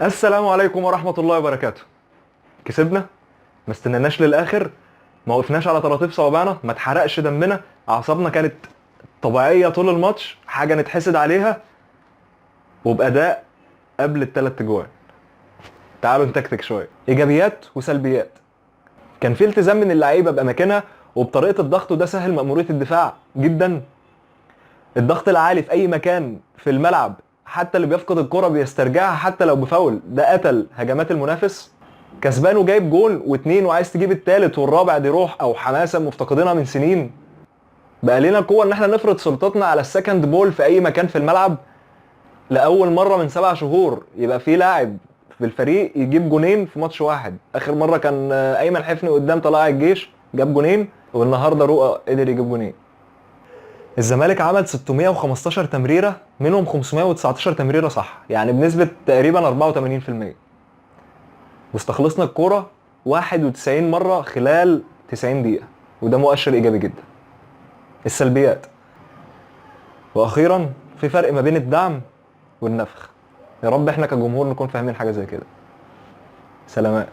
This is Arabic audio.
السلام عليكم ورحمة الله وبركاته. كسبنا، ما استناناش للآخر، ما وقفناش على طراطيف صوابعنا، ما اتحرقش دمنا، أعصابنا كانت طبيعية طول الماتش، حاجة نتحسد عليها، وبأداء قبل التلات جوان. تعالوا نتكتك شوية، إيجابيات وسلبيات. كان في التزام من اللعيبة بأماكنها وبطريقة الضغط، وده سهل مأمورية الدفاع جدا. الضغط العالي في أي مكان في الملعب، حتى اللي بيفقد الكرة بيسترجعها حتى لو بفاول، ده قتل هجمات المنافس. كسبان وجايب جول واتنين وعايز تجيب التالت والرابع، دي روح او حماسه مفتقدينها من سنين. بقى لنا القوه ان احنا نفرض سلطتنا على السكند بول في اي مكان في الملعب. لاول مره من 7 شهور يبقى في لاعب في الفريق يجيب جونين في ماتش واحد. اخر مره كان ايمن حفني قدام طلائع الجيش جاب جونين، والنهارده رؤى قدر يجيب جونين. الزمالك عمل 615 تمريره، منهم 519 تمريره صح، يعني بنسبه تقريبا 84%. واستخلصنا الكوره 91 مره خلال 90 دقيقه، وده مؤشر ايجابي جدا. السلبيات، واخيرا في فرق ما بين الدعم والنفخ. يا رب احنا كجمهور نكون فاهمين حاجه زي كده. سلامات.